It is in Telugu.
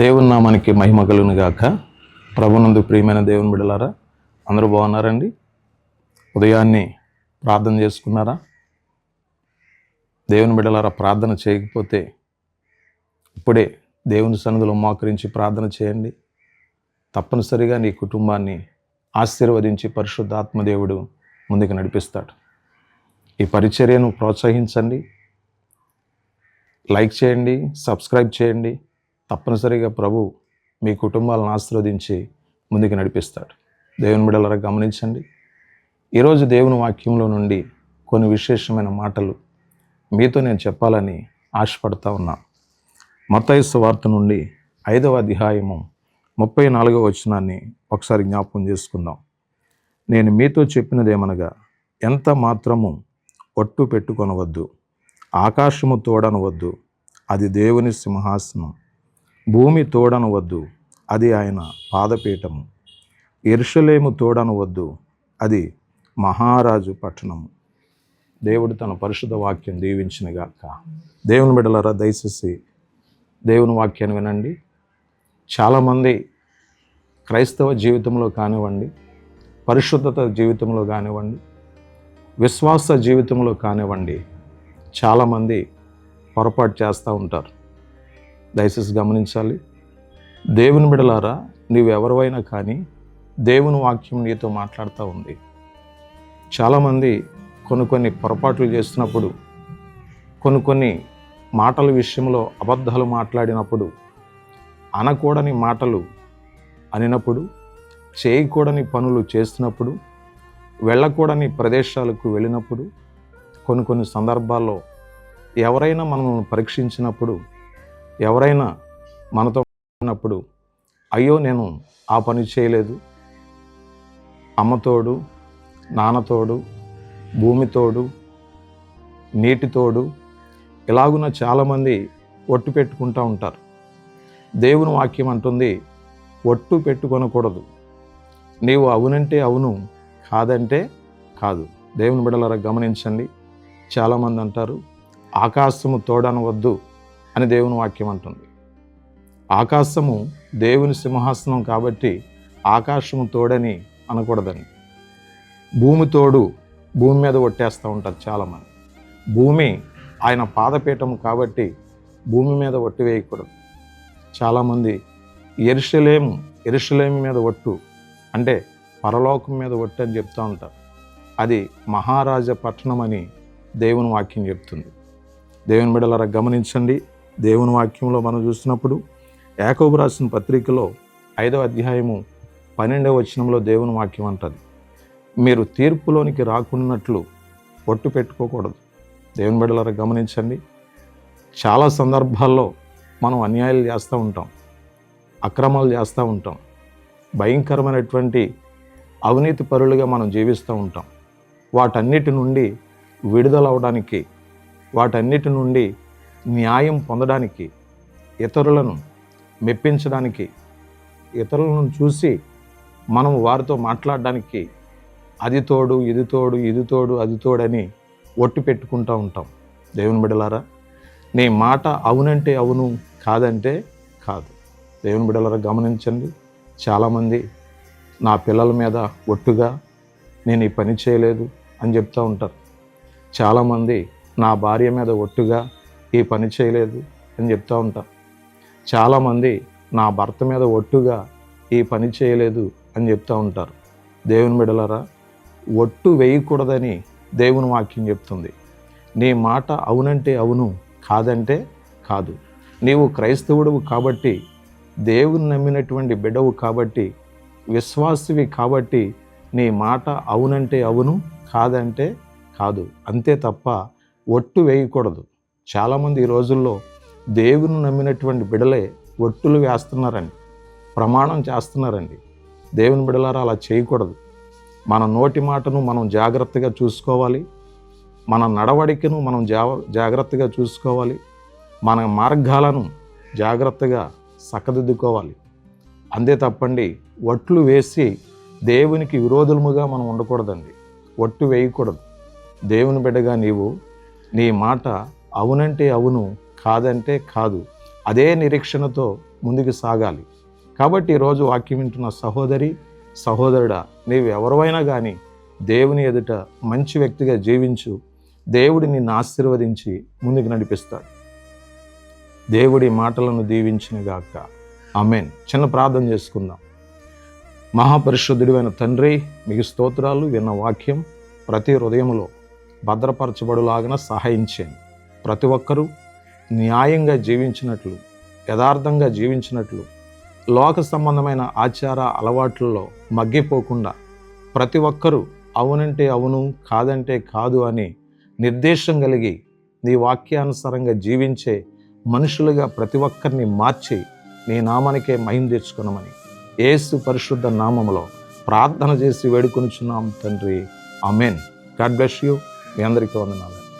దేవుని నామానికి మహిమ కలుగును గాక. ప్రభునందు ప్రియమైన దేవుని బిడ్డలారా, అందరూ బాగున్నారండి? ఉదయాన్నే ప్రార్థన చేసుకున్నారా? దేవుని బిడ్డలారా, ప్రార్థన చేయకపోతే ఇప్పుడే దేవుని సన్నిధిలో మోకరించి ప్రార్థన చేయండి. తప్పనిసరిగా నీ కుటుంబాన్ని ఆశీర్వదించి పరిశుద్ధాత్మ దేవుడు ముందుకు నడిపిస్తాడు. ఈ పరిచర్యను ప్రోత్సహించండి, లైక్ చేయండి, సబ్స్క్రైబ్ చేయండి. తప్పనిసరిగా ప్రభు మీ కుటుంబాలను ఆశీర్వదించి ముందుకు నడిపిస్తాడు. దేవుని బిడ్డలారా, గమనించండి. ఈరోజు దేవుని వాక్యంలో నుండి కొన్ని విశేషమైన మాటలు మీతో నేను చెప్పాలని ఆశపడతా ఉన్నాను. మత్తయి సువార్త నుండి 5వ అధ్యాయము 34వ వచనాన్ని ఒకసారి జ్ఞాపకం చేసుకుందాం. నేను మీతో చెప్పినదేమనగా, ఎంత మాత్రము ఒట్టు పెట్టుకొనవద్దు, ఆకాశము తోడనవద్దు, అది దేవుని సింహాసనం, భూమి తోడనవద్దు, అది ఆయన పాదపీఠము, యెరూషలేము తోడనవద్దు, అది మహారాజు పట్టణము. దేవుడు తన పరిశుద్ధ వాక్యం దీవించినగాక. దేవుని బిడ్డలారా, దయచేసి దేవుని వాక్యాన్ని వినండి. చాలామంది క్రైస్తవ జీవితంలో కానివ్వండి, పరిశుద్ధత జీవితంలో కానివ్వండి, విశ్వాస జీవితంలో కానివ్వండి, చాలామంది పొరపాటు చేస్తూ ఉంటారు. దయచేసి గమనించాలి. దేవుని బిడ్డలారా, నీవెవరివైనా కానీ దేవుని వాక్యం నీతో మాట్లాడుతూ ఉంది. చాలామంది కొన్ని పొరపాట్లు చేస్తున్నప్పుడు, కొన్ని మాటల విషయంలో అబద్ధాలు మాట్లాడినప్పుడు, అనకూడని మాటలు అనినప్పుడు, చేయకూడని పనులు చేస్తున్నప్పుడు, వెళ్ళకూడని ప్రదేశాలకు వెళ్ళినప్పుడు, కొన్ని సందర్భాల్లో ఎవరైనా మనల్ని పరీక్షించినప్పుడు, ఎవరైనా మనతో ఉన్నప్పుడు, అయ్యో నేను ఆ పని చేయలేదు, అమ్మతోడు, నాన్నతోడు, భూమితోడు, నీటితోడు, ఇలాగున్న చాలామంది ఒట్టు పెట్టుకుంటూ ఉంటారు. దేవుని వాక్యం అంటుంది, ఒట్టు పెట్టుకొనకూడదు. నీవు అవునంటే అవును, కాదంటే కాదు. దేవుని బిడ్డలారా, గమనించండి. చాలామంది అంటారు, ఆకాశము తోడనవద్దు అని దేవుని వాక్యం అంటుంది. ఆకాశము దేవుని సింహాసనం కాబట్టి ఆకాశము తోడని అనకూడదని. భూమి తోడు, భూమి మీద ఒట్టేస్తూ ఉంటారు చాలామంది. భూమి ఆయన పాదపీఠము కాబట్టి భూమి మీద ఒట్టు వేయకూడదు. చాలామంది యెరూషలేము మీద ఒట్టు అంటే పరలోకం మీద ఒట్టు అని చెప్తూ ఉంటారు. అది మహారాజ పట్టణం అని దేవుని వాక్యం చెప్తుంది. దేవుని బిడ్డలారా, గమనించండి. దేవుని వాక్యంలో మనం చూసినప్పుడు యాకోబు రాసిన పత్రికలో 5వ అధ్యాయము 12వ వచనంలో దేవుని వాక్యం అంటుంది, మీరు తీర్పులోనికి రాకున్నట్లు ఒట్టు పెట్టుకోకూడదు. దేవుని బిడ్డలారా, గమనించండి. చాలా సందర్భాల్లో మనం అన్యాయాలు చేస్తూ ఉంటాం, అక్రమాలు చేస్తూ ఉంటాం, భయంకరమైనటువంటి అవినీతి పరులుగా మనం జీవిస్తూ ఉంటాం. వాటన్నిటి నుండి విడుదల అవడానికి, వాటన్నిటి నుండి న్యాయం పొందడానికి, ఇతరులను మెప్పించడానికి, ఇతరులను చూసి మనం వారితో మాట్లాడడానికి అది తోడు, ఇది తోడు, ఇది తోడు, అది తోడని ఒట్టు పెట్టుకుంటూ ఉంటాం. దేవుని బిడ్డలారా, నీ మాట అవునంటే అవును, కాదంటే కాదు. దేవుని బిడ్డలారా, గమనించండి. చాలామంది నా పిల్లల మీద ఒట్టుగా నేను ఈ పని చేయలేదు అని చెప్తూ ఉంటారు. చాలామంది నా భార్య మీద ఒట్టుగా ఈ పని చేయలేదు అని చెప్తూ ఉంటారు. చాలామంది నా భర్త మీద ఒట్టుగా ఈ పని చేయలేదు అని చెప్తూ ఉంటారు. దేవుని బిడ్డలారా, ఒట్టు వేయకూడదని దేవుని వాక్యం చెప్తుంది. నీ మాట అవునంటే అవును, కాదంటే కాదు. నీవు క్రైస్తవుడువు కాబట్టి, దేవుని నమ్మినటువంటి బిడ్డవు కాబట్టి, విశ్వాసివి కాబట్టి, నీ మాట అవునంటే అవును, కాదంటే కాదు. అంతే తప్ప ఒట్టు వేయకూడదు. చాలామంది ఈ రోజుల్లో దేవుని నమ్మినటువంటి బిడ్డలే ఒట్టులు వేస్తున్నారండి, ప్రమాణం చేస్తున్నారండి. దేవుని బిడ్డలారా, అలా చేయకూడదు. మన నోటి మాటను మనం జాగ్రత్తగా చూసుకోవాలి, మన నడవడికను మనం జాగ్రత్తగా చూసుకోవాలి, మన మార్గాలను జాగ్రత్తగా చక్కదిద్దుకోవాలి. అంతే తప్పండి ఒట్లు వేసి దేవునికి విరోధముగా మనం ఉండకూడదండి. ఒట్టు వేయకూడదు. దేవుని బిడ్డగా నీవు నీ మాట అవునంటే అవును, కాదంటే కాదు, అదే నిరీక్షణతో ముందుకు సాగాలి. కాబట్టి ఈరోజు వాక్యం వింటున్న సహోదరి, సహోదరుడా, నీవు ఎవరివైనా కానీ దేవుని ఎదుట మంచి వ్యక్తిగా జీవించు. దేవుడు నిన్ను ఆశీర్వదించి ముందుకు నడిపిస్తాడు. దేవుడి మాటలను దీవించునుగాక. ఆమేన్. చిన్న ప్రార్థన చేసుకుందాం. మహాపరిశుద్ధుడైన తండ్రి, మీకు స్తోత్రాలు. విన్న వాక్యం ప్రతి హృదయంలో భద్రపరచబడులాగా సహాయం చేయండి. ప్రతి ఒక్కరూ న్యాయంగా జీవించినట్లు, యథార్థంగా జీవించినట్లు, లోక సంబంధమైన ఆచార అలవాట్లలో మగ్గిపోకుండా ప్రతి ఒక్కరూ అవునంటే అవును, కాదంటే కాదు అని నిర్దేశం కలిగి నీ వాక్యానుసారంగా జీవించే మనుషులుగా ప్రతి ఒక్కరిని మార్చి నీ నామానికే మహిమ తెచ్చుకున్నామని యేసు పరిశుద్ధ నామములో ప్రార్థన చేసి వేడుకొనుచున్నాం తండ్రి. ఆమేన్. God bless you. మీ అందరికీ వందనాలు.